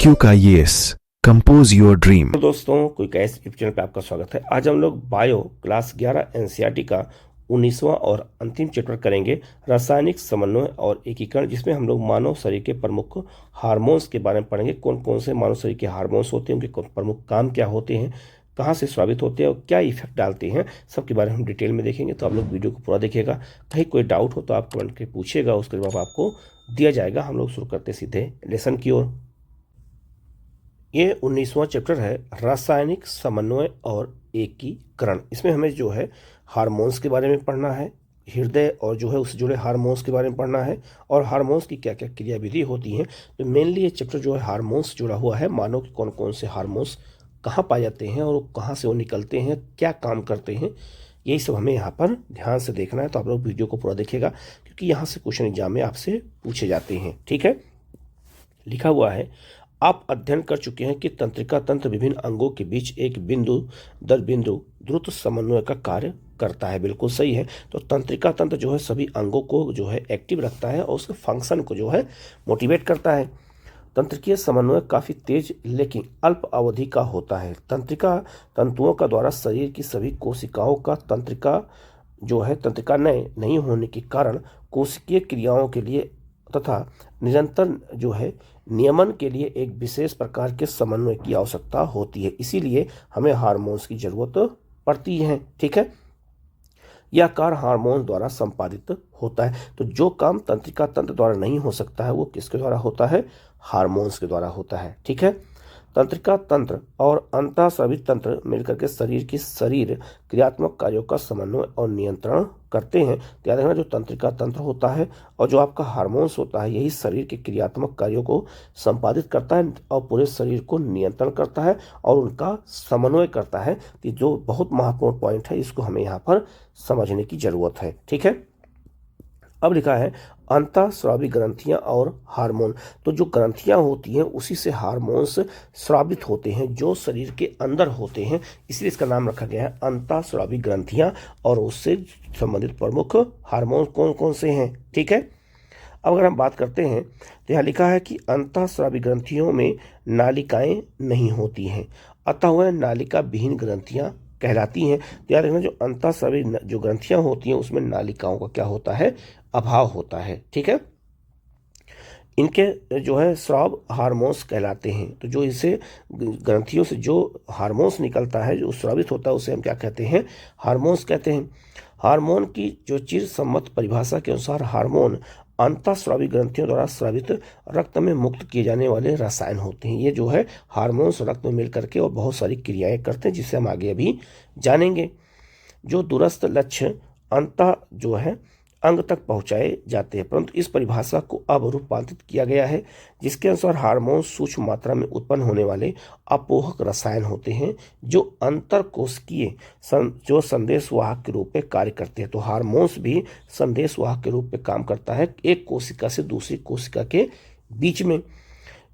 IQ का yes compose your dream. तो दोस्तों, कोई कैस यूट्यूब चैनल पे आपका स्वागत है। आज हम लोग बायो क्लास 11 एनसीईआरटी का 19वां और अंतिम चैप्टर करेंगे, रासायनिक समन्वय और एकीकरण, जिसमें हम लोग मानव शरीर के प्रमुख हार्मोन्स के बारे में पढ़ेंगे। कौन कौन से मानव शरीर के हार्मोन्स होते हैं, उनके प्रमुख काम क्या होते हैं, कहाँ से स्रावित होते हैं और क्या इफेक्ट डालते हैं, सबके बारे में हम डिटेल में देखेंगे। तो आप लोग वीडियो को पूरा देखिएगा। कहीं कोई डाउट हो तो आप कमेंट करके पूछिएगा, उसके जवाब आपको दिया जाएगा। हम लोग शुरू करते सीधे लेसन की ओर। ये 19वां चैप्टर है, रासायनिक समन्वय और एकीकरण। इसमें हमें जो है हार्मोन्स के बारे में पढ़ना है, हृदय और जो है उससे जुड़े हार्मोन्स के बारे में पढ़ना है, और हार्मोन्स की क्या क्या क्रियाविधि होती हैं। तो मेनली ये चैप्टर जो है हार्मोन्स जुड़ा हुआ है। मानव के कौन कौन से हार्मोन्स कहाँ पाए जाते हैं और कहाँ से वो निकलते हैं, क्या काम करते हैं, यही सब हमें यहाँ पर ध्यान से देखना है। तो आप लोग वीडियो को पूरा देखिएगा, क्योंकि यहाँ से क्वेश्चन एग्जाम में आपसे पूछे जाते हैं। ठीक है, लिखा हुआ है, आप अध्ययन कर चुके हैं कि तंत्रिका तंत्र विभिन्न अंगों के बीच एक बिंदु दर बिंदु द्रुत समन्वय का कार्य करता है। बिल्कुल सही है। तो तंत्रिका तंत्र जो है सभी अंगों को जो है एक्टिव रखता है और उसके फंक्शन को जो है मोटिवेट करता है। तंत्रिकीय समन्वय काफी तेज लेकिन अल्प अवधि का होता है। तंत्रिका तंतुओं का द्वारा शरीर की सभी कोशिकाओं का तंत्रिका जो है तंत्रिकानय नहीं होने के कारण कोशिकीय क्रियाओं के लिए तथा निरंतर जो है नियमन के लिए एक विशेष प्रकार के समन्वय की आवश्यकता होती है। इसीलिए हमें हार्मोन्स की जरूरत पड़ती है। ठीक है, यह कार्य हार्मोन द्वारा संपादित होता है। तो जो काम तंत्रिका तंत्र द्वारा नहीं हो सकता है वो किसके द्वारा होता है? हार्मोन्स के द्वारा होता है। ठीक है, तंत्रिका तंत्र और अंतःस्रावी तंत्र मिलकर के शरीर की शरीर क्रियात्मक कार्यों का समन्वय और नियंत्रण करते हैं। तो याद रखना, जो तंत्रिका तंत्र होता है और जो आपका हार्मोन्स होता है, यही शरीर के क्रियात्मक कार्यों को संपादित करता है और पूरे शरीर को नियंत्रण करता है और उनका समन्वय करता है। तो जो बहुत महत्वपूर्ण पॉइंट है, इसको हमें यहाँ पर समझने की जरूरत है। ठीक है, अब लिखा है अंतःस्रावी ग्रंथियां और हार्मोन। तो जो ग्रंथियां होती हैं उसी से हार्मोन्स स्रावित होते हैं जो शरीर के अंदर होते हैं, इसलिए इसका नाम रखा गया है अंतःस्रावी ग्रंथियां। और उससे संबंधित प्रमुख हार्मोन कौन कौन से हैं? ठीक है, अब अगर हम बात करते हैं तो यहाँ लिखा है कि अंतःस्रावी ग्रंथियों में नालिकाएं नहीं होती हैं, अतः वह नालिका विहीन ग्रंथियां कहलाती हैं। तो याद रखना, जो अंतःस्रावी जो ग्रंथियां होती हैं उसमें नालिकाओं का क्या होता है? अभाव होता है। ठीक है, इनके जो है स्राव हार्मोन्स कहलाते हैं। तो जो इसे ग्रंथियों से जो हार्मोन्स निकलता है, जो स्रावित होता है, उसे हम क्या कहते हैं? हार्मोन्स कहते हैं। हार्मोन की जो चिर सम्मत परिभाषा के अनुसार हार्मोन अंतःस्रावी ग्रंथियों द्वारा स्रावित रक्त में मुक्त किए जाने वाले रसायन होते हैं। ये जो है हार्मोन्स रक्त में मिल करके और बहुत सारी क्रियाएं करते हैं, जिसे हम आगे अभी जानेंगे। जो दूरस्थ लक्ष्य अंतः जो है अंग तक पहुंचाए जाते हैं, परंतु इस परिभाषा को अब रूपांतरित किया गया है, जिसके अनुसार हार्मोन सूक्ष्म मात्रा में उत्पन्न होने वाले अपोहक रसायन होते हैं जो अंतर कोशिकीय जो संदेशवाहक के रूप में कार्य करते हैं। तो हार्मोन्स भी संदेशवाहक के रूप में काम करता है एक कोशिका से दूसरी कोशिका के बीच में।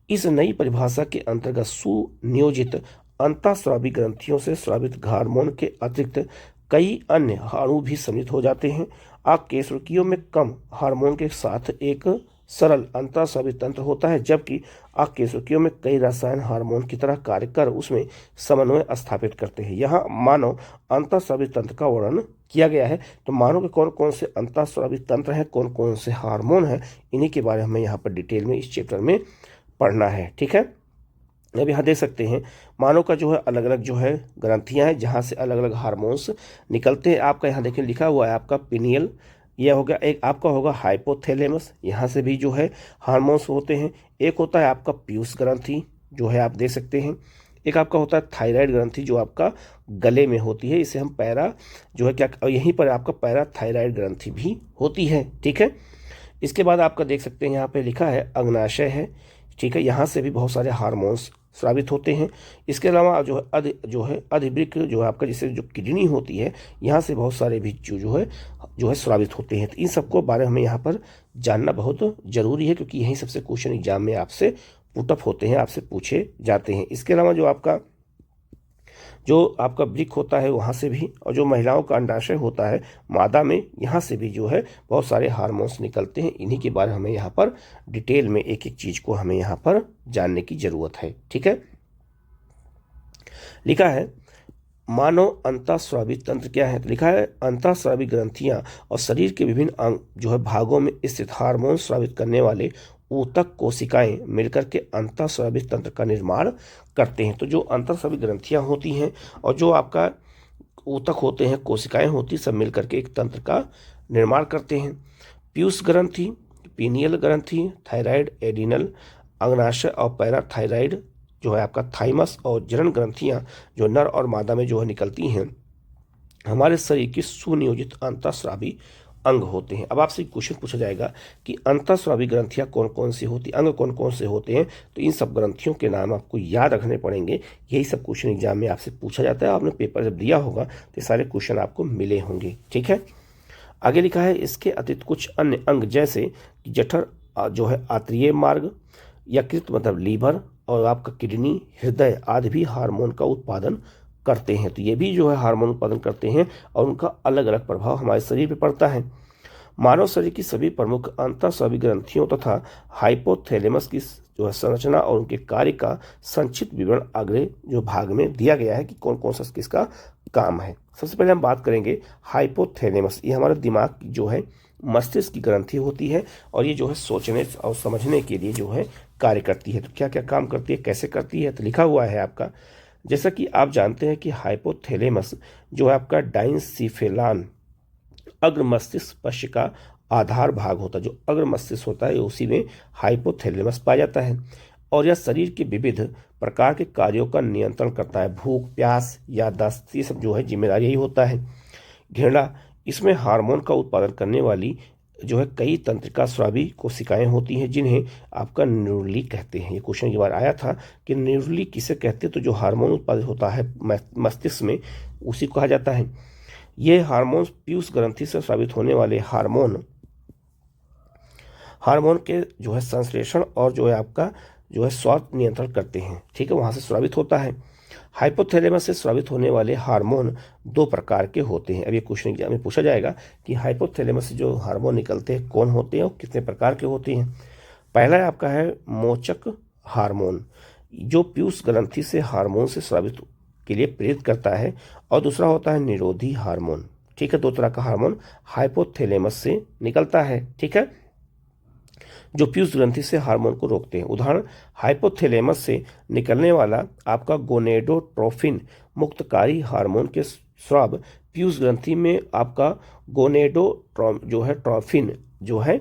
इस नई परिभाषा के अंतर्गत सुनियोजित अंतःस्रावी ग्रंथियों से स्रावित हार्मोन के अतिरिक्त कई अन्य अणु भी सम्मिलित हो जाते हैं। आकेशवकियों में कम हार्मोन के साथ एक सरल अंतःस्रावी तंत्र होता है, जबकि आकेशवकियों में कई रसायन हार्मोन की तरह कार्य कर उसमें समन्वय स्थापित करते हैं। यहाँ मानव अंतःस्रावी तंत्र का वर्णन किया गया है। तो मानव के कौन कौन से अंतःस्रावी तंत्र हैं, कौन कौन से हार्मोन हैं, इन्हीं के बारे में हमें यहाँ पर डिटेल में इस चैप्टर में पढ़ना है। ठीक है, अब यहाँ देख सकते हैं मानव का जो है अलग अलग जो है ग्रंथियां हैं, जहाँ से अलग अलग हार्मोन्स निकलते हैं। आपका यहाँ देखिए लिखा हुआ है आपका पिनियल, यह हो गया। एक आपका होगा हाइपोथैलेमस, यहाँ से भी जो है हार्मोन्स होते हैं। एक होता है आपका पीयूष ग्रंथि, जो है आप देख सकते हैं। एक आपका होता है थायराइड ग्रंथि, जो आपका गले में होती है, इसे हम पैरा जो है क्या, यहीं पर आपका पैराथायराइड ग्रंथि भी होती है। ठीक है, इसके बाद आपका देख सकते हैं यहाँ पे लिखा है अग्नाशय है। ठीक है, यहाँ से भी बहुत सारे हार्मोन्स स्रावित होते हैं। इसके अलावा जो है अधिवृक्क जो है आपका, जैसे जो किडनी होती है, यहाँ से बहुत सारे भी जो है स्रावित होते हैं। तो इन सबको बारे में हमें यहाँ पर जानना बहुत जरूरी है, क्योंकि यही सबसे क्वेश्चन एग्जाम में आपसे पुटअप होते हैं, आपसे पूछे जाते हैं। इसके अलावा जो आपका जो आपका वृक्क होता है वहाँ से भी, और जो महिलाओं का अंडाशय होता है मादा में, यहाँ से भी जो है बहुत सारे हार्मोन्स निकलते हैं। इन्हीं के बारे में हमें यहाँ पर डिटेल में एक एक चीज को हमें यहाँ पर जानने की जरूरत है। ठीक है, लिखा है मानव अंतःस्रावी तंत्र क्या है? तो लिखा है अंतःस्रावी ग्रंथियां और शरीर के विभिन्न अंग जो है भागों में स्थित हार्मोन स्रावित करने वाले ऊतक कोशिकाएं मिलकर के अंतःस्रावी तंत्र का निर्माण करते हैं। तो जो अंतःस्रावी ग्रंथियां होती हैं और जो आपका ऊतक होते हैं, कोशिकाएं होती, सब मिलकर के एक तंत्र का निर्माण करते हैं। पीयूष ग्रंथि, पीनियल ग्रंथि, थायराइड, एडिनल, अग्नाशय और पैराथायराइड जो है आपका थाइमस और जरण ग्रंथियां जो नर और मादा में जो है निकलती हैं, हमारे शरीर की सुनियोजित अंतःस्रावी अंग होते हैं। अब आपसे क्वेश्चन पूछा जाएगा कि अंतःस्रावी ग्रंथियां कौन कौन सी होती, अंग कौन कौन से होते हैं? तो इन सब ग्रंथियों के नाम आपको याद रखने पड़ेंगे। यही सब क्वेश्चन एग्जाम में आपसे पूछा जाता है। आपने पेपर जब दिया होगा तो सारे क्वेश्चन आपको मिले होंगे। ठीक है, आगे लिखा है इसके अतिरिक्त कुछ अन्य अंग जैसे जठर जो है आंतरीय मार्ग, यकृत मतलब लीवर, और आपका किडनी, हृदय आदि भी हार्मोन का उत्पादन करते हैं। तो ये भी जो है हार्मोन उत्पादन करते हैं और उनका अलग अलग प्रभाव हमारे शरीर पर पड़ता है। मानव शरीर की सभी प्रमुख अंतःस्रावी ग्रंथियों तथा हाइपोथैलेमस की जो है संरचना और उनके कार्य का संक्षिप्त विवरण आगे जो भाग में दिया गया है कि कौन कौन सा किसका काम है। सबसे पहले हम बात करेंगे हाइपोथैलेमस। ये हमारे दिमाग की जो है मस्तिष्क की ग्रंथि होती है और ये जो है सोचने और समझने के लिए जो है कार्य करती है। तो क्या क्या काम करती है, कैसे करती है? तो लिखा हुआ है आपका, जैसा कि आप जानते हैं कि हाइपोथैलेमस जो है आपका डाइंसिफेलान अग्र मस्तिष्क पश्च का आधार भाग होता है। जो अग्र मस्तिष्क होता है उसी में हाइपोथैलेमस पाया जाता है और यह शरीर के विविध प्रकार के कार्यों का नियंत्रण करता है। भूख, प्यास, याददाश्त, ये सब जो है जिम्मेदारी यही होता है। घृणा, इसमें हार्मोन का उत्पादन करने वाली जो है कई तंत्रिका स्रावी कोशिकाएं होती हैं जिन्हें आपका न्यूरली कहते हैं। ये क्वेश्चन एक बार आया था कि न्यूरली किसे कहते हैं? तो जो हार्मोन उत्पादित होता है मस्तिष्क में उसी को कहा जाता है। ये हार्मोन पीयूष ग्रंथि से स्रावित होने वाले हार्मोन के जो है संश्लेषण और जो है आपका जो है स्वाद नियंत्रण करते हैं। ठीक है, वहां से स्रावित होता है। हाइपोथैलेमस से स्रावित होने वाले हार्मोन दो प्रकार के होते हैं। अब ये क्वेश्चन एग्जाम में पूछा जाएगा कि हाइपोथैलेमस से जो हार्मोन निकलते हैं कौन होते हैं और कितने प्रकार के होते हैं। पहला आपका है मोचक हार्मोन, जो पीयूष ग्रंथि से हार्मोन से स्रावित के लिए प्रेरित करता है, और दूसरा होता है निरोधी हार्मोन। ठीक है, दो तरह का हार्मोन हाइपोथैलेमस से निकलता है। ठीक है, जो पीयूष ग्रंथि से हार्मोन को रोकते हैं। उदाहरण, हाइपोथैलेमस से निकलने वाला आपका गोनेडोट्रोफिन मुक्तकारी हार्मोन के स्राव पीयूष ग्रंथि में आपका जो है ट्रोफिन जो है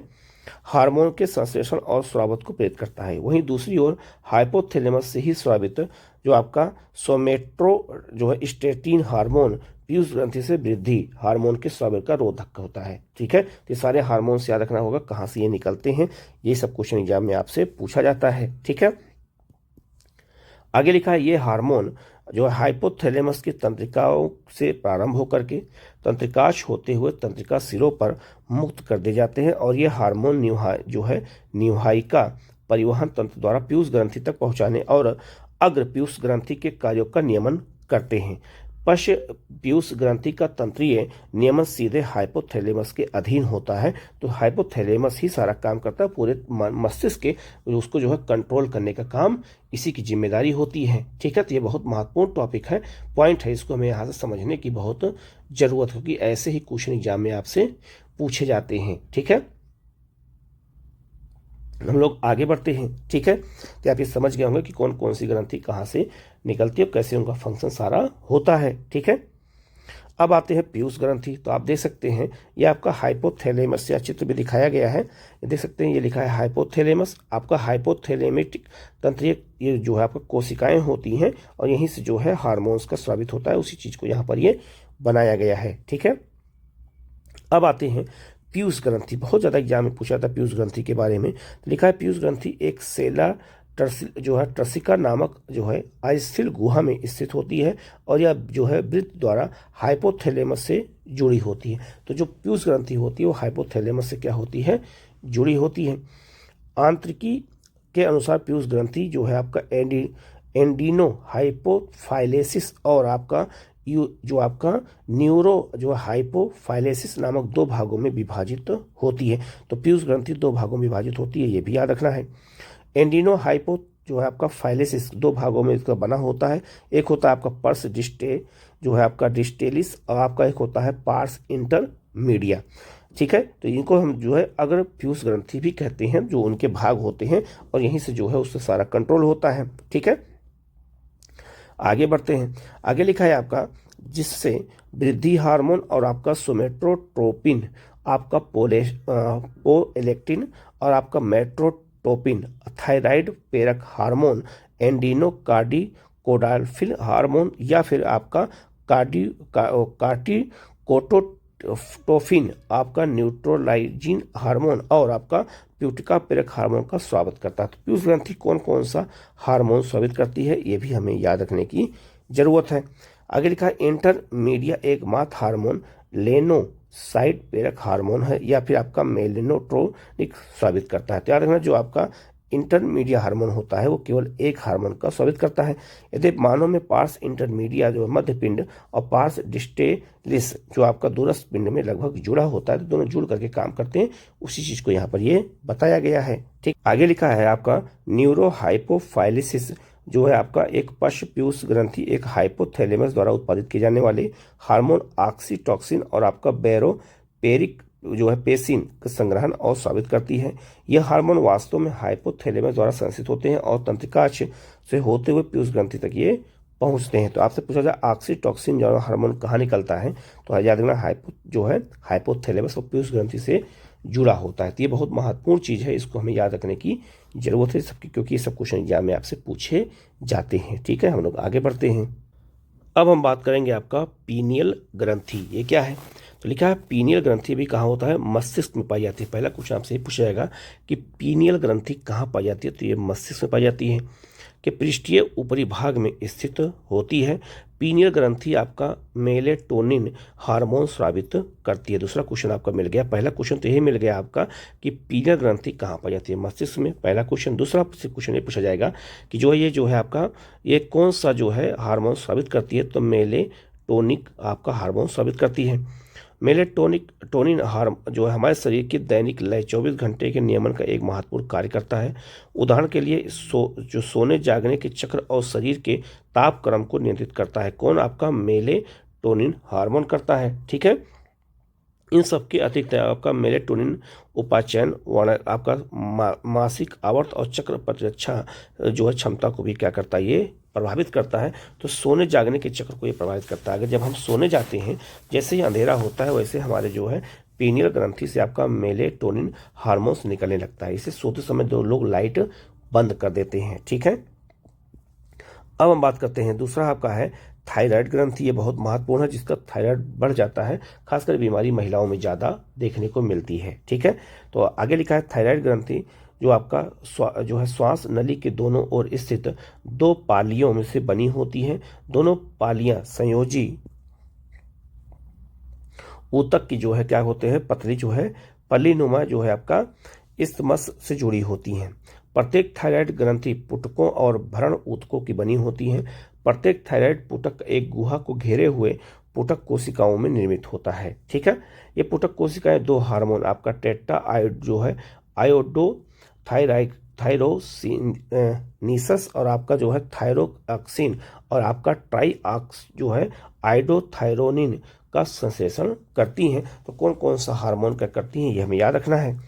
हार्मोन के संश्लेषण और स्रावत को प्रेरित करता है। वहीं दूसरी ओर हाइपोथैलेमस से ही स्रावित जो आपका सोमेट्रो जो है स्टेटिन हार्मोन पीयूष ग्रंथि से वृद्धि हार्मोन के स्राव का रोधक होता है। ठीक है, तो सारे हार्मोन से याद रखना होगा कहाँ से ये निकलते हैं। ये सब क्वेश्चन एग्जाम में आपसे पूछा जाता है। ठीक है, आगे लिखा है ये हार्मोन जो है हाइपोथैलेमस की तंत्रिकाओं से प्रारंभ होकर के तंत्रिकाश होते हुए तंत्रिका सिरों पर मुक्त कर दिए जाते हैं और ये हार्मोन न्यूहायिका परिवहन तंत्र द्वारा पीयूष ग्रंथि तक पहुंचाने और अग्र पीयूष ग्रंथि के कार्यों का नियमन करते हैं। पश्च पीयूष ग्रंथि का तंत्रीय नियमन सीधे हाइपोथैलेमस के अधीन होता है। तो हाइपोथैलेमस ही सारा काम करता है, पूरे मस्तिष्क के उसको जो है कंट्रोल करने का काम इसी की जिम्मेदारी होती है। ठीक है, तो ये बहुत महत्वपूर्ण टॉपिक है, पॉइंट है, इसको हमें यहाँ से समझने की बहुत जरूरत है क्योंकि ऐसे ही क्वेश्चन एग्जाम में आपसे पूछे जाते हैं। ठीक है, हम लोग आगे बढ़ते हैं। ठीक है, तो आप ये समझ गए होंगे कि कौन कौन सी ग्रंथि कहाँ से निकलती है और कैसे उनका फंक्शन सारा होता है। ठीक है, अब आते हैं पीयूष ग्रंथि। तो आप देख सकते हैं ये आपका हाइपोथैलेमस या चित्र भी दिखाया गया है, ये देख सकते हैं, ये लिखा है हाइपोथैलेमस। आपका हाइपोथैलेमिक तंत्रीय ये जो है आपका कोशिकाएं होती हैं और यहीं से जो है हार्मोन्स का स्रावित होता है, उसी चीज को यहाँ पर ये बनाया गया है। ठीक है, अब आते हैं पीयूष ग्रंथि। बहुत ज्यादा एग्जाम में पूछा था पीयूष ग्रंथि के बारे में। तो लिखा है पीयूष ग्रंथि एक सेला जो है ट्रसिका नामक जो है अस्थिर गुहा में स्थित होती है और यह जो है वृत्त द्वारा हाइपोथैलेमस से जुड़ी होती है। तो जो पीयूष ग्रंथि होती है वो हाइपोथैलेमस से क्या होती है, जुड़ी होती है। आंतरिकी के अनुसार पीयूष ग्रंथि जो है आपका एंडीनो हाइपोफाइलेसिस और आपका जो आपका न्यूरो जो हाइपोफाइलेसिस नामक दो भागों में विभाजित होती है। तो पीयूष ग्रंथि दो भागों में विभाजित होती है, ये भी याद रखना है। एंडीनो हाइपो जो है आपका फाइलेसिस दो भागों में इसका बना होता है। एक होता है आपका पर्स डिस्टे जो है आपका डिस्टेलिस, और आपका एक होता है पार्स इंटरमीडिया। ठीक है, तो इनको हम जो है अगर पीयूष ग्रंथि भी कहते हैं, जो उनके भाग होते हैं, और यहीं से जो है उससे सारा कंट्रोल होता है। ठीक है, आगे बढ़ते हैं। आगे लिखा है आपका जिससे वृद्धि हार्मोन और आपका सोमेट्रोट्रोपिन, आपका पोएलेक्टिन और आपका मेट्रोटोपिन, थायराइड प्रेरक हार्मोन, एंडोकार्डिकोडाल्फिन हार्मोन, या फिर आपका कार्टिकोटोफिन, आपका न्यूट्रोलाइजिन हार्मोन और आपका प्यूटिका प्रेरक हार्मोन का स्वागत करता है। तो पीयूष ग्रंथि कौन कौन सा हार्मोन स्वागत करती है, ये भी हमें याद रखने की जरूरत है। आगे लिखा है इंटरमीडिया एक मात हार्मोन लेनोसाइड प्रेरक हार्मोन है, या फिर आपका मेलेनोट्रोनिक स्वागत करता है। तो याद रखना जो आपका इंटरमीडिया हार्मोन होता है वो केवल एक हार्मोन का स्वागत करता है। यदि मानव में पार्स इंटरमीडिया जो मध्य पिंड और पार्स डिस्टेलिस जो आपका दूरस्थ पिंड में लगभग जुड़ा होता है, तो दोनों जुड़ करके काम करते हैं, उसी चीज को यहाँ पर ये बताया गया है। ठीक, आगे लिखा है आपका न्यूरोहाइपोफाइलिसिस जो है आपका एक पश्च पीयूष ग्रंथि एक हाइपोथैलेमस द्वारा उत्पादित किए जाने वाले हार्मोन ऑक्सीटोसिन और आपका बैरोपेरिक जो है पेसिन का संग्रहण और स्वागत करती है। यह हार्मोन वास्तव में हाइपोथैलेमस द्वारा संश्लेषित होते हैं और तंत्रिकाक्ष से होते हुए पीयूष ग्रंथि तक ये पहुंचते हैं। तो आपसे पूछा जाए ऑक्सीटोसिन जो हार्मोन कहाँ निकलता है, तो याद रखना हाइपोथैलेमस और पीयूष ग्रंथि से जुड़ा होता है। तो ये बहुत महत्वपूर्ण चीज है, इसको हमें याद रखने की जरूरत है सबकी, क्योंकि ये सब क्वेश्चन एग्जाम में आपसे पूछे जाते हैं। ठीक है, हम लोग आगे बढ़ते हैं। अब हम बात करेंगे आपका पीनियल ग्रंथि, ये क्या है। तो लिखा है पीनियल ग्रंथि भी कहाँ होता है, मस्तिष्क में पाई जाती है। पहला क्वेश्चन आपसे ये पूछा जाएगा कि पीनियल ग्रंथि कहाँ पाई जाती है, तो ये मस्तिष्क में पाई जाती है कि पृष्ठीय ऊपरी भाग में स्थित होती है। पीनियल ग्रंथि आपका मेलेटोनिन हार्मोन स्रावित करती है। दूसरा क्वेश्चन आपका मिल गया। पहला क्वेश्चन तो यही मिल गया आपका कि पीनियल ग्रंथि कहाँ पाई जाती है, मस्तिष्क में, पहला क्वेश्चन। दूसरा क्वेश्चन ये पूछा जाएगा कि जो है आपका ये कौन सा जो है हार्मोन स्रावित करती है, तो मेलेटोनिक आपका हार्मोन स्रावित करती है। मेलेटोनिन हार्मोन जो है हमारे शरीर की दैनिक लय 24 घंटे के नियमन का एक महत्वपूर्ण कार्य करता है। उदाहरण के लिए जो सोने जागने के चक्र और शरीर के तापक्रम को नियंत्रित करता है, कौन आपका मेलेटोनिन हार्मोन करता है। ठीक है, इन सब के अतिरिक्त आपका मेलेटोनिन उपाचयन आपका मासिक आवर्त और चक्र प्रतिरक्षा जो है क्षमता को भी क्या करता है, ये प्रभावित करता है। तो सोने जागने के चक्र को ये प्रभावित करता है। अगर जब हम सोने जाते हैं, जैसे ही अंधेरा होता है, वैसे हमारे जो है पीनियल ग्रंथि से आपका मेलेटोनिन हार्मोन्स निकलने लगता है। इसे सोते समय दो लोग लाइट बंद कर देते हैं। ठीक है, अब हम बात करते हैं दूसरा आपका है थायराइड ग्रंथि। ये बहुत महत्वपूर्ण है, जिसका थायराइड बढ़ जाता है, खासकर बीमारी महिलाओं में ज़्यादा देखने को मिलती है। ठीक है, तो आगे लिखा है थायराइड ग्रंथि जो आपका जो है श्वास नली के दोनों ओर स्थित दो पालियों में से बनी होती हैं। दोनों पालियां संयोजी ऊतक की जो है क्या होते हैं, पतली जो है पल्लीनुमा जो है आपका इस्थमस से जुड़ी होती हैं। प्रत्येक थायराइड ग्रंथि पुटकों और भरण ऊतकों की बनी होती हैं। प्रत्येक थायराइड पुटक एक गुहा को घेरे हुए पुटक कोशिकाओं में निर्मित होता है। ठीक है, ये पुटक कोशिकाएं दो हार्मोन आपका टेट्रा आयोड जो है आयोडो थायरोसिनिसस और आपका जो है थायरोक्सिन और आपका ट्राईऑक्स जो है आइडोथायरोनिन का संश्लेषण करती हैं। तो कौन कौन सा हार्मोन क्या करती हैं, ये हमें याद रखना है।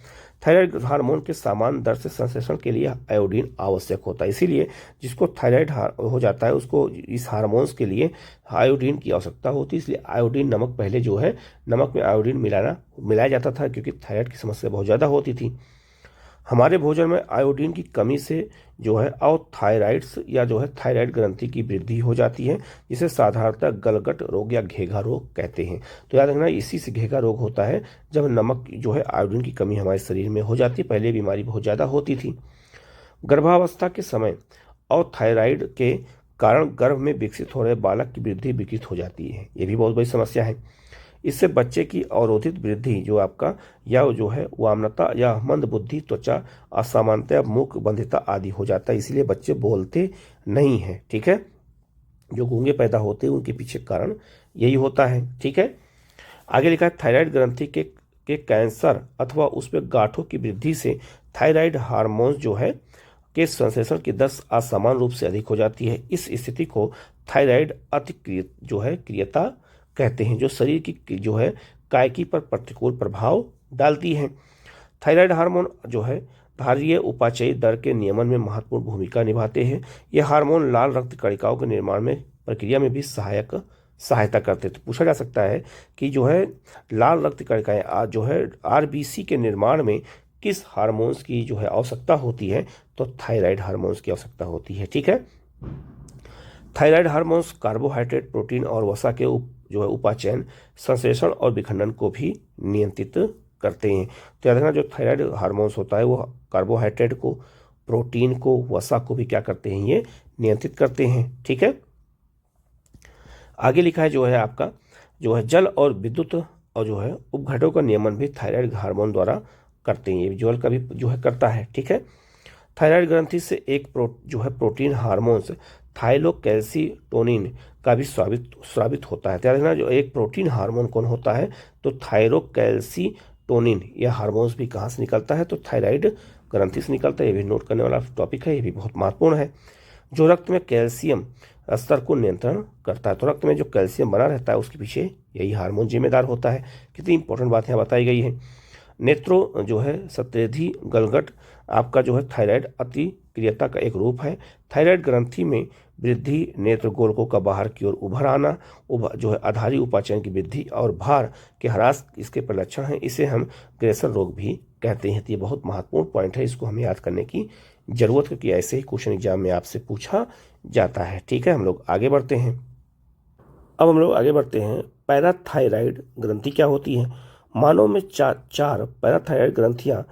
थायराइड हार्मोन के समान दर से संश्लेषण के लिए आयोडीन आवश्यक होता है, इसीलिए जिसको थायराइड हो जाता है उसको इस हार्मोन्स के लिए आयोडीन की आवश्यकता होती है। इसलिए आयोडीन नमक पहले जो है नमक में आयोडीन मिलाया जाता था, क्योंकि थायराइड की समस्या बहुत ज़्यादा होती थी। हमारे भोजन में आयोडीन की कमी से जो है अवथायराइड्स या जो है थायराइड ग्रंथि की वृद्धि हो जाती है, जिसे साधारणतः गलगट रोग या घेघा रोग कहते हैं। तो याद रखना इसी से घेघा रोग होता है, जब नमक जो है आयोडीन की कमी हमारे शरीर में हो जाती है। पहले बीमारी बहुत ज़्यादा होती थी। गर्भावस्था के समय अवथायराइड के कारण गर्भ में विकसित हो रहे बालक की वृद्धि विकृत हो जाती है, ये भी बहुत बड़ी समस्या है। इससे बच्चे की अवरोधित वृद्धि जो आपका या जो है वामनता या मंद बुद्धि, त्वचा असामान्यता, मुख बंधिता आदि हो जाता है, इसलिए बच्चे बोलते नहीं हैं। ठीक है, जो गूंगे पैदा होते हैं उनके पीछे कारण यही होता है। ठीक है, आगे लिखा है थायराइड ग्रंथि के कैंसर अथवा उसमें गांठों की वृद्धि से थायराइड हार्मोन जो है के संश्लेषण की दर असमान रूप से अधिक हो जाती है। इस स्थिति को थायराइड अतिक्रिय जो है क्रियता कहते हैं, जो शरीर की जो है कायकी पर प्रतिकूल प्रभाव डालती है। थायराइड हार्मोन जो है धारीय उपाचयी दर के नियमन में महत्वपूर्ण भूमिका निभाते हैं। ये हार्मोन लाल रक्त कणिकाओं के निर्माण में प्रक्रिया में भी सहायता करते हैं। तो पूछा जा सकता है कि जो है लाल रक्त कणिकाएं जो है आरबीसी के निर्माण में किस हार्मोन्स की जो है आवश्यकता होती है, तो थायराइड हार्मोन्स की आवश्यकता होती है। ठीक है, थायराइड हार्मोन्स कार्बोहाइड्रेट, प्रोटीन और वसा के जो है उपाचयन, संश्लेषण और विखंडन को भी नियंत्रित करते हैं। तो याद रखना, जो थायराइड हार्मोन्स होता है वो कार्बोहाइड्रेट को, प्रोटीन को, वसा को भी क्या करते हैं, ये नियंत्रित करते हैं। ठीक है, आगे लिखा है जो है आपका जो है जल और विद्युत और जो है उपघटों का नियमन भी थायराइड हार्मोन द्वारा करते हैं, ये जल का भी जो है करता है। ठीक है, थायराइड ग्रंथि से एक जो है प्रोटीन हार्मोन्स थाइरोकैल्सीटोनिन का भी स्रावित होता है। ध्यान रखना, जो एक प्रोटीन हार्मोन कौन होता है, तो थाइरोकैल्सीटोनिन, यह हार्मोन्स भी कहाँ से निकलता है, तो थायराइड ग्रंथि से निकलता है। ये भी नोट करने वाला टॉपिक है, ये भी बहुत महत्वपूर्ण है। जो रक्त में कैल्शियम स्तर को नियंत्रण करता है, तो रक्त में जो कैल्शियम बना रहता है उसके पीछे यही हार्मोन जिम्मेदार होता है। कितनी इंपॉर्टेंट बात यहाँ बताई गई है। नेत्रो जो है सतृद्धि गलगट आपका जो है थायराइड अतिक्रियता का एक रूप है। थायराइड ग्रंथि में वृद्धि, नेत्र गोलकों का बाहर की ओर उभर आना, जो है आधारी उपाचयन की वृद्धि और भार के ह्रास इसके प्रलक्षण हैं। इसे हम ग्रेसर रोग भी कहते हैं। तो ये बहुत महत्वपूर्ण पॉइंट है, इसको हमें याद करने की जरूरत है, क्योंकि ऐसे ही क्वेश्चन एग्जाम में आपसे पूछा जाता है। ठीक है, हम लोग आगे बढ़ते हैं। अब हम लोग आगे बढ़ते हैं, पैराथायराइड ग्रंथि क्या होती है। मानव में चार पैराथायराइड ग्रंथियां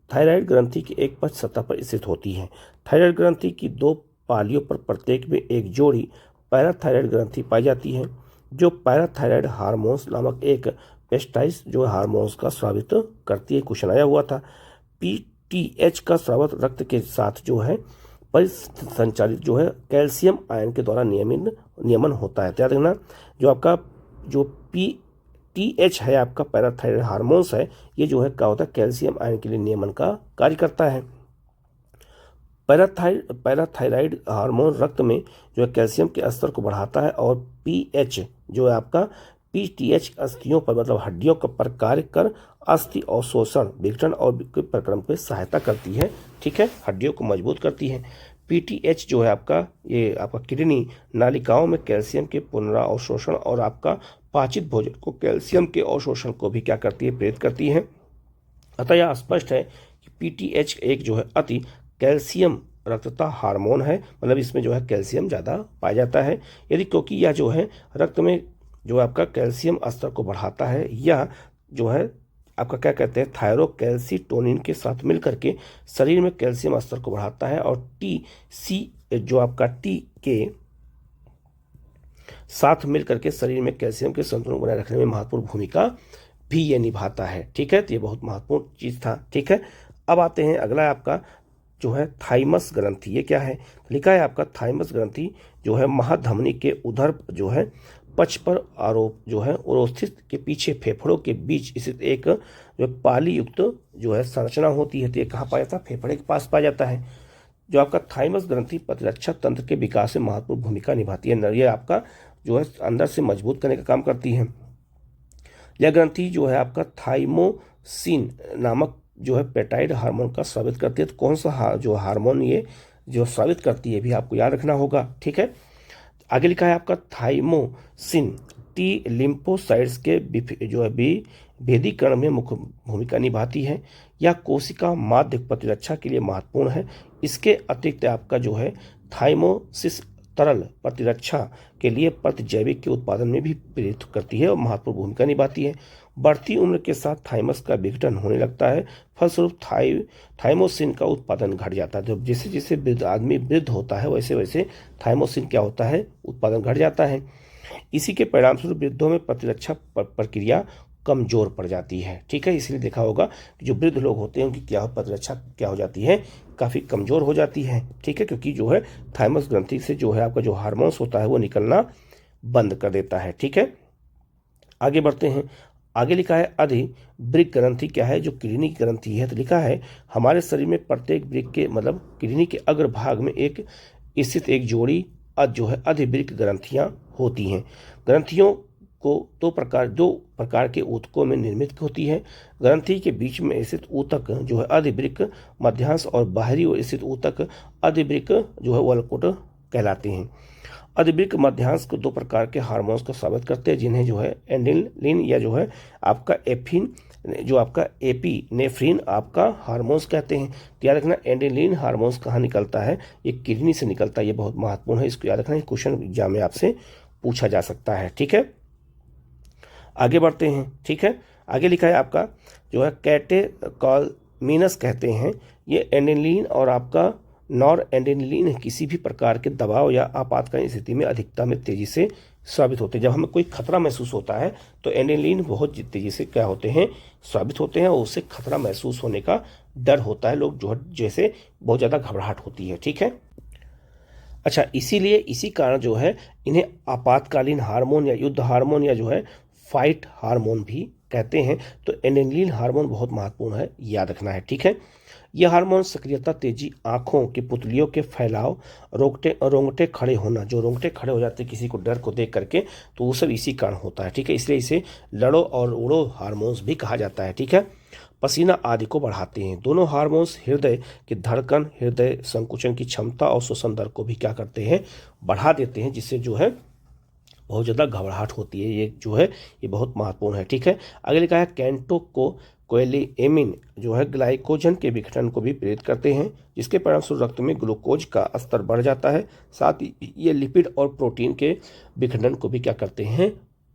थायराइड ग्रंथि की एक पक्ष सतह पर स्थित होती हैं। थायराइड ग्रंथि की दो पालियों पर प्रत्येक में एक जोड़ी पैराथायराइड ग्रंथि पाई जाती है, जो पैराथायराइड हार्मोन्स नामक एक पेस्टाइज जो हार्मोन्स का स्रावित करती है। क्वेश्चन आया हुआ था, पीटीएच का स्रावत रक्त के साथ जो है परिसंचालित जो है कैल्शियम आयन के द्वारा नियमन होता है। याद रखना, जो आपका जो पीटीएच है आपका पैराथायराइड हार्मोन्स है, ये जो है क्या होता है, कैल्शियम आयन के लिए नियमन का कार्य करता है। पैराथायराइड हार्मोन रक्त में जो है कैल्शियम के स्तर को बढ़ाता है, और पीएच जो है आपका पीटीएच अस्थियों पर मतलब हड्डियों पर कार्य कर अस्थि अवशोषण, विघटन और प्रकरण पर सहायता करती है। ठीक है, हड्डियों को मजबूत करती है। पीटीएच जो है आपका ये आपका किडनी नालिकाओं में कैल्शियम के पुनरावशोषण और आपका पाचित भोजन को कैल्शियम के अवशोषण को भी क्या करती है, प्रेरित करती है। अतः यह स्पष्ट है कि पीटीएच एक जो है अति कैल्शियम रक्तता हार्मोन है, मतलब इसमें जो है कैल्शियम ज़्यादा पाया जाता है। यदि क्योंकि यह जो है रक्त में जो आपका कैल्शियम स्तर को बढ़ाता है, यह जो है आपका क्या कहते हैं थायरोकैल्सीटोनिन के साथ मिलकर के शरीर में कैल्शियम स्तर को बढ़ाता है, और टी जो आपका टी के साथ मिलकर के शरीर में कैल्शियम के संतुलन बनाए रखने में महत्वपूर्ण भूमिका भी ये निभाता है। ठीक है, तो ये बहुत महत्वपूर्ण चीज था। ठीक है, अब आते हैं अगला आपका जो है थाइमस ग्रंथि। ये क्या है, लिखा है आपका थाइमस ग्रंथि जो है महाधमनी के उधर जो है पक्ष पर आरोप जो है उरोस्थित के पीछे फेफड़ों के बीच स्थित एक जो पाली युक्त जो है संरचना होती है। तो ये कहाँ पाया जाता है, फेफड़े के पास पाया जाता है। जो आपका थाइमस ग्रंथि प्रतिरक्षा तंत्र के विकास में महत्वपूर्ण भूमिका निभाती है। ये आपका जो है अंदर से मजबूत करने का काम करती है। यह ग्रंथि जो है आपका थाइमोसिन नामक जो है पेप्टाइड हार्मोन का स्रावित करती है। तो कौन सा जो हार्मोन ये जो स्रावित करती है भी आपको याद रखना होगा। ठीक है, आगे लिखा है आपका थाइमोसिन टी लिम्फोसाइट्स के जो है भेदीकरण में मुख्य भूमिका निभाती है। यह कोशिका माध्य प्रतिरक्षा के लिए महत्वपूर्ण है। इसके अतिरिक्त आपका जो है थाइमोसिस तरल प्रतिरक्षा के लिए प्रतिजैविक के उत्पादन में भी प्रेरित करती है और महत्वपूर्ण भूमिका निभाती है। बढ़ती उम्र के साथ थाइमस का विघटन होने लगता है, फलस्वरूप थाइमोसिन का उत्पादन घट जाता है। तो जैसे जैसे आदमी वृद्ध होता है वैसे वैसे थाइमोसिन क्या होता है, उत्पादन घट जाता है। इसी के परिणामस्वरूप वृद्धों में प्रतिरक्षा प्रक्रिया कमजोर पड़ जाती है। ठीक है, इसलिए देखा होगा कि जो वृद्ध लोग होते हैं उनकी क्या प्रतिरक्षा क्या हो जाती है, काफ़ी कमजोर हो जाती है। ठीक है, क्योंकि जो है थाइमस ग्रंथि से जो है आपका जो हार्मोन्स होता है वो निकलना बंद कर देता है। ठीक है, आगे बढ़ते हैं। आगे लिखा है अधिवृक्क ग्रंथि क्या है, जो किडनी की ग्रंथि है। तो लिखा है हमारे शरीर में प्रत्येक वृक्क के मतलब किडनी के अग्रभाग में एक स्थित एक जोड़ी जो है अधिवृक्क ग्रंथियां होती हैं। ग्रंथियों को दो प्रकार के ऊतकों में निर्मित होती है। ग्रंथि के बीच में स्थित ऊतक जो है अधिवृक्क मध्यांश और बाहरी ओर स्थित ऊतक अधिवृक्क जो है वल्कुट कहलाते हैं। अधिवृक्क मध्यांश को दो प्रकार के हार्मोन्स को स्रावित करते हैं, जिन्हें जो है एंड्रेनलिन या जो है आपका एफिन जो आपका एपिनेफ्रिन आपका हार्मोन्स कहते हैं। तो याद रखना एंड्रेनलिन हार्मोन्स कहाँ निकलता है, ये किडनी से निकलता है। ये बहुत महत्वपूर्ण है, इसको याद रखना, क्वेश्चन एग्जाम में आपसे पूछा जा सकता है। ठीक है, आगे बढ़ते हैं। ठीक है, आगे लिखा है आपका जो है कैटेकॉलमिनस कहते हैं। ये एंड्रेनलिन और आपका नॉर एंड्रेनलिन किसी भी प्रकार के दबाव या आपातकालीन स्थिति में अधिकता में तेजी से स्रावित होते हैं। जब हमें कोई खतरा महसूस होता है तो एंड्रेनलिन बहुत तेजी से क्या होते हैं, स्रावित होते हैं, और उससे खतरा महसूस होने का डर होता है। लोग जो जैसे बहुत ज़्यादा घबराहट होती है। ठीक है, अच्छा, इसीलिए इसी कारण जो है इन्हें आपातकालीन हार्मोन या युद्ध हार्मोन या जो है फाइट हार्मोन भी कहते हैं। तो एड्रेनलिन हार्मोन बहुत महत्वपूर्ण है, याद रखना है। ठीक है, यह हार्मोन सक्रियता, तेजी, आंखों की पुतलियों के फैलाव, रोंगटे खड़े होना, जो रोंगटे खड़े हो जाते हैं किसी को डर को देख करके, तो वो सब इसी कारण होता है। ठीक है, इसलिए इसे लड़ो और उड़ो हार्मोन्स भी कहा जाता है। ठीक है, पसीना आदि को बढ़ाते हैं। दोनों हार्मोन्स हृदय की धड़कन, हृदय संकुचन की क्षमता और श्वसन दर को भी क्या करते हैं, बढ़ा देते हैं, जिससे जो है बहुत ज़्यादा घबराहट होती है। ये जो है ये बहुत महत्वपूर्ण है। ठीक है, आगे लिखा है कैंटोकोलिएमिन जो है ग्लाइकोजन के विघटन को भी प्रेरित करते हैं, जिसके परिणामस्वरूप रक्त में ग्लूकोज का स्तर बढ़ जाता है। साथ ही ये लिपिड और प्रोटीन के विघटन को भी क्या करते हैं,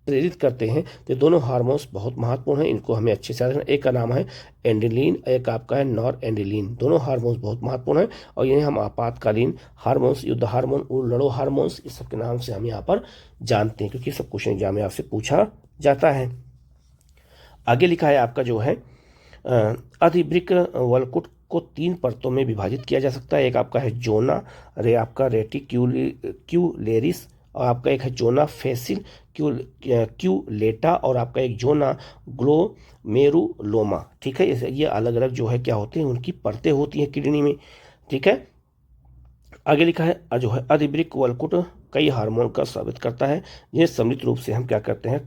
प्रेरित करते हैं। तो दोनों हार्मोन्स बहुत महत्वपूर्ण हैं, इनको हमें अच्छे से याद रखना। एक का नाम है एंड्रेनलिन, एक आपका है नॉर एंड्रेनलिन। दोनों हार्मोन्स बहुत महत्वपूर्ण हैं और इन्हें हम आपातकालीन हार्मोन्स, युद्ध हार्मोन, लड़ो हार्मोन्स, इस सब के नाम से हम यहाँ पर जानते हैं, क्योंकि सब क्वेश्चन एग्जाम में आपसे पूछा जाता है। आगे लिखा है आपका जो है अधिवृक्क वल्कुट को 3 परतों में विभाजित किया जा सकता है। एक आपका है जोना आपका रेटिक्यूलेरिस, और आपका एक है जोना फेसिल क्यूलेटा, और आपका एक जोना ग्लोमेरुलोमा। ठीक है, ये अलग अलग जो है क्या होते हैं, उनकी परतें होती हैं किडनी में। ठीक है, आगे लिखा है जो है अधिवृक्क वल्कुट कई हार्मोन का स्रावित करता है, जिन्हें सम्मिलित रूप से हम क्या करते हैं,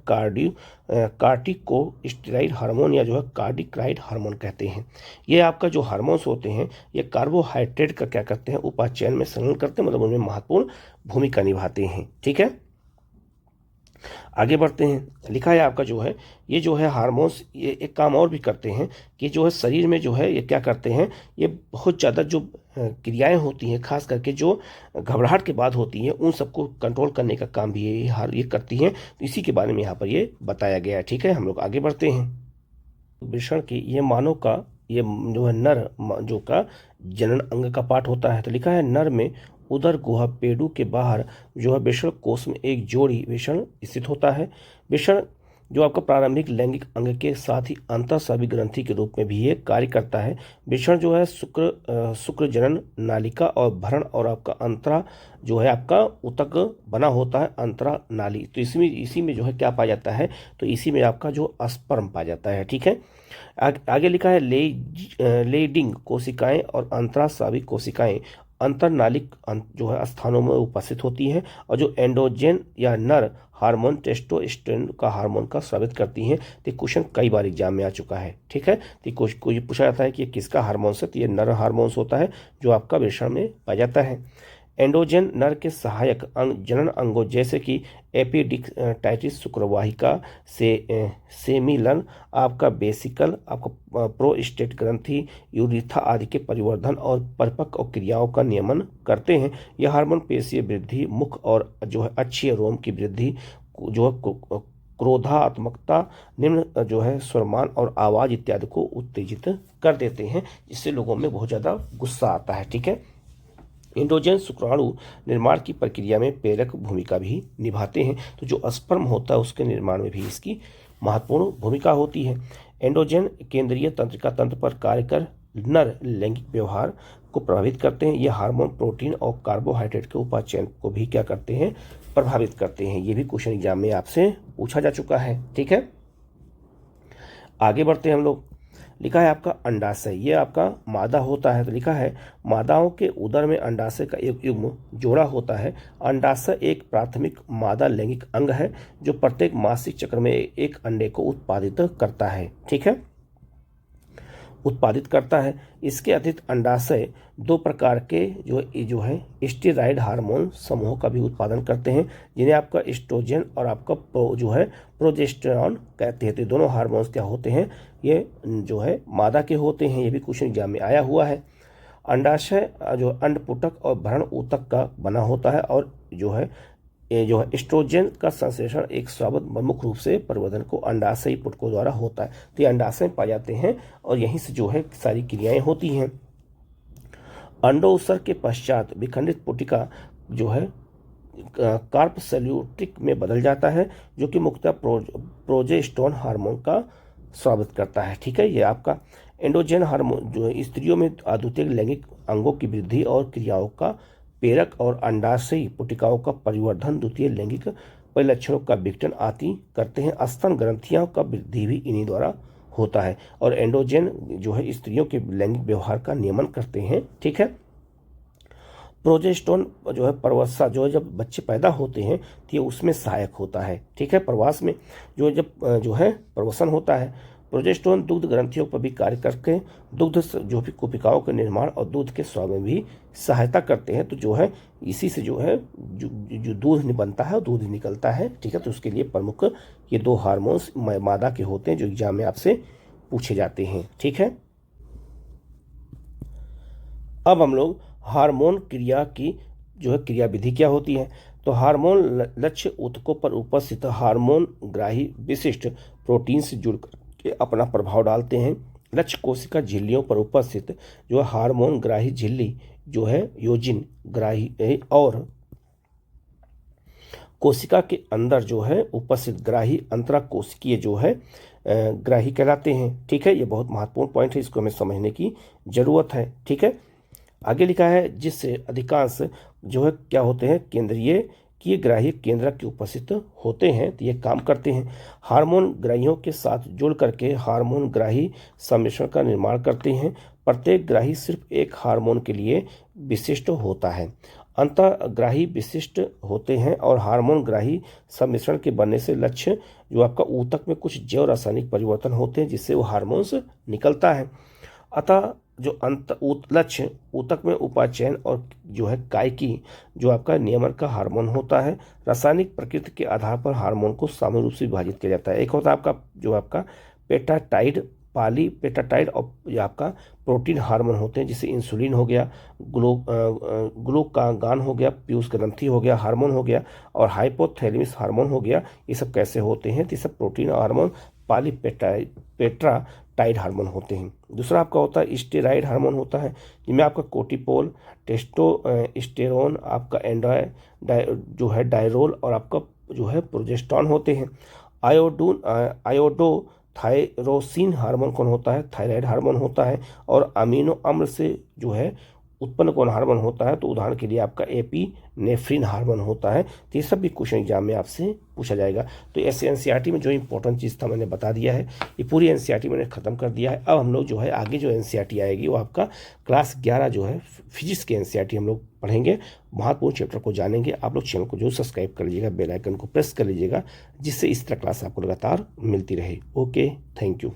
कार्टिकोस्टेरॉइड हार्मोन या जो है कार्डिक्राइड हार्मोन कहते हैं। ये आपका जो हार्मोन्स होते हैं ये कार्बोहाइड्रेट का क्या करते हैं, उपाचयन में संलग्न करते हैं, मतलब उनमें महत्वपूर्ण भूमिका निभाते हैं। ठीक है, आगे बढ़ते हैं। लिखा है आपका जो है ये जो है हार्मोन्स ये एक काम और भी करते हैं कि जो है शरीर में जो है ये क्या करते हैं, ये बहुत ज़्यादा जो क्रियाएं होती हैं, खास करके जो घबराहट के बाद होती हैं, उन सबको कंट्रोल करने का काम भी ये करती हैं। तो इसी के बारे में यहाँ पर ये बताया गया है। ठीक है, हम लोग आगे बढ़ते हैं। वृषण की ये मानव का ये जो है नर जो का जनन अंग का पार्ट होता है। तो लिखा है नर में उदर गुहा पेडू के बाहर जो है वृषण कोष में एक जोड़ी वृषण स्थित होता है। वृषण जो आपका प्रारंभिक लैंगिक अंग के साथ ही अंतःस्रावी ग्रंथि के रूप में भी ये कार्य करता है। वृषण जो है शुक्र जनन नालिका और भरण और आपका अंतरा जो है आपका उतक बना होता है, अंतरा नाली। तो इसी में जो है क्या पाया जाता है, तो इसी में आपका जो स्पर्म पाया जाता है। ठीक है, आगे लिखा है लेडिंग कोशिकाएं और अंतरास्रावी कोशिकाएं अंतरनालिक जो है स्थानों में उपस्थित होती हैं, और जो एंड्रोजन या नर हार्मोन टेस्टोस्टेरोन का हार्मोन का स्रावित करती हैं। तो क्वेश्चन कई बार एग्जाम में आ चुका है। ठीक है, तो कोई पूछा जाता है कि ये किसका हार्मोन्स है, तो ये नर हार्मोन्स होता है जो आपका वृषण में पाया जाता है। एंड्रोजन नर के सहायक जनन अंगों जैसे कि एपिडिक्टाइटिस शुक्रवाहिका से सेमिलन, आपका बेसिकल, आपका प्रोस्टेट ग्रंथि, यूरिथा आदि के परिवर्धन और परिपक्व और क्रियाओं का नियमन करते हैं। यह हार्मोन पेशीय वृद्धि, मुख और जो है अक्षीय रोम की वृद्धि, जो है क्रोधात्मकता, निम्न जो है स्वरमान और आवाज इत्यादि को उत्तेजित कर देते हैं, जिससे लोगों में बहुत ज़्यादा गुस्सा आता है। ठीक है, एंडोजन शुक्राणु निर्माण की प्रक्रिया में प्रेरक भूमिका भी निभाते हैं। तो जो स्पर्म होता है उसके निर्माण में भी इसकी महत्वपूर्ण भूमिका होती है। एंडोजन केंद्रीय तंत्रिका तंत्र पर कार्य कर नर लैंगिक व्यवहार को प्रभावित करते हैं। ये हार्मोन, प्रोटीन और कार्बोहाइड्रेट के उपाचयन को भी क्या करते हैं, प्रभावित करते हैं। ये भी क्वेश्चन एग्जाम में आपसे पूछा जा चुका है। ठीक है, आगे बढ़ते हैं हम लोग। लिखा है आपका अंडाशय, ये आपका मादा होता है। तो लिखा है मादाओं के उदर में अंडाशय का एक युग्म जोड़ा होता है। अंडाशय एक प्राथमिक मादा लैंगिक अंग है जो प्रत्येक मासिक चक्र में एक अंडे को उत्पादित करता है। ठीक है, उत्पादित करता है। इसके अतिरिक्त अंडाशय दो प्रकार के जो है स्टेरॉइड हार्मोन समूहों का भी उत्पादन करते हैं, जिन्हें आपका एस्ट्रोजन और आपका जो है प्रोजेस्टेरॉन कहते हैं। तो दोनों हार्मोन्स क्या होते हैं, ये जो है मादा के होते हैं। ये भी क्वेश्चन एग्जाम में आया हुआ है। अंडाशय जो अंडपुटक और भ्रूण ऊतक का बना होता है और जो है एस्ट्रोजन का संश्लेषण एक स्वाभाविक प्रमुख रूप से परिवर्तन को अंडाशयी पुटकों द्वारा होता है। तो ये अंडाशय पाए जाते हैं और यहीं से जो है सारी क्रियाएं होती हैं। अंडोत्सर्ग के पश्चात विखंडित पुटिका जो है कार्प सेल्यूट्रिक में बदल जाता है, जो कि मुख्यतः प्रोजेस्टेरोन हार्मोन का स्वागत करता है। ठीक है, ये आपका एंडोजन हार्मोन जो है स्त्रियों में अद्वितीय लैंगिक अंगों की वृद्धि और क्रियाओं का प्रेरक और अंडाशयी पुटिकाओं का परिवर्धन द्वितीय लैंगिक परिलक्षणों का विघटन आदि करते हैं। स्तन ग्रंथियों का वृद्धि भी इन्हीं द्वारा होता है और एंडोजन जो है स्त्रियों के लैंगिक व्यवहार का नियमन करते हैं। ठीक है, प्रोजेस्टेरोन जो है प्रवासा जो है जब बच्चे पैदा होते हैं तो ये उसमें सहायक होता है। ठीक है, प्रवास में जो है प्रवसन होता है। प्रोजेस्टेरोन दुग्ध ग्रंथियों पर भी कार्य करके दुग्ध जो भी कोशिकाओं के निर्माण और दूध के स्राव में भी सहायता करते हैं। तो जो है इसी से जो है जो दूध बनता है दूध निकलता है। ठीक है, तो उसके लिए प्रमुख ये दो हार्मोन्स मादा के होते हैं जो एग्जाम में आपसे पूछे जाते हैं। ठीक है, अब हम लोग हार्मोन क्रिया की जो है क्रिया विधि क्या होती है। तो हार्मोन लक्ष्य ऊतकों पर उपस्थित हार्मोन ग्राही विशिष्ट प्रोटीन से जुड़कर के अपना प्रभाव डालते हैं। लक्ष्य कोशिका झिल्लियों पर उपस्थित जो हार्मोन ग्राही झिल्ली जो है योजिन ग्राही और कोशिका के अंदर जो है उपस्थित ग्राही अंतरा कोशिकीय जो है ग्राही कहलाते हैं। ठीक है, ये बहुत महत्वपूर्ण पॉइंट है, इसको हमें समझने की जरूरत है। ठीक है, आगे लिखा है जिससे अधिकांश जो है क्या होते हैं केंद्रीय कि ये ग्राही केंद्र के उपस्थित होते हैं। तो ये काम करते हैं हार्मोन ग्राहियों के साथ जुड़ करके हार्मोन ग्राही सम्मिश्रण का निर्माण करते हैं। प्रत्येक ग्राही सिर्फ एक हार्मोन के लिए विशिष्ट होता है। अंतःग्राही विशिष्ट होते हैं और हार्मोन ग्राही सम्मिश्रण के बनने से लक्ष्य जो आपका ऊतक में कुछ जैव रासायनिक परिवर्तन होते हैं जिससे वो हार्मोन्स निकलता है। अतः जो लक्ष्य ऊतक में उपाचयन और जो है कायकी जो आपका नियमन का हार्मोन होता है। रासायनिक प्रकृति के आधार पर हार्मोन को सामान्य रूप से विभाजित किया जाता है। एक होता है आपका पेप्टाइड पॉलीपेप्टाइड और ये आपका प्रोटीन हार्मोन होते हैं, जैसे इंसुलिन हो गया, ग्लूकागान हो गया, पीयूष ग्रंथि हो गया हार्मोन हो गया और हाइपोथैलेमस हार्मोन हो गया। ये सब कैसे होते हैं, तो ये सब प्रोटीन हार्मोन पेप्टाइड हार्मोन होते हैं। दूसरा आपका होता है स्टेरॉइड हार्मोन होता है, जिनमें आपका कोर्टिसोल, टेस्टोस्टेरोन, आपका जो है डायरोल और आपका जो है प्रोजेस्टेरॉन होते हैं। थायरोसिन हार्मोन कौन होता है, थायराइड हार्मोन होता है। और अमीनो अम्ल से जो है उत्पन्न कौन हार्मोन होता है, तो उदाहरण के लिए आपका एपिनेफ्रिन हार्मोन होता है। तो ये सब भी क्वेश्चन एग्जाम में आपसे पूछा जाएगा। तो ऐसे एनसीईआरटी में जो इंपॉर्टेंट चीज़ था मैंने बता दिया है, ये पूरी एनसीईआरटी मैंने खत्म कर दिया है। अब हम लोग जो है आगे जो एनसीईआरटी आएगी वो आपका क्लास 11 जो है फिजिक्स के एनसीईआरटी हम लोग पढ़ेंगे, महत्वपूर्ण चैप्टर को जानेंगे। आप लोग चैनल को जो सब्सक्राइब कर लीजिएगा, बेल आइकन को प्रेस कर लीजिएगा, जिससे इस तरह क्लास आपको लगातार मिलती रहे। Okay, thank you.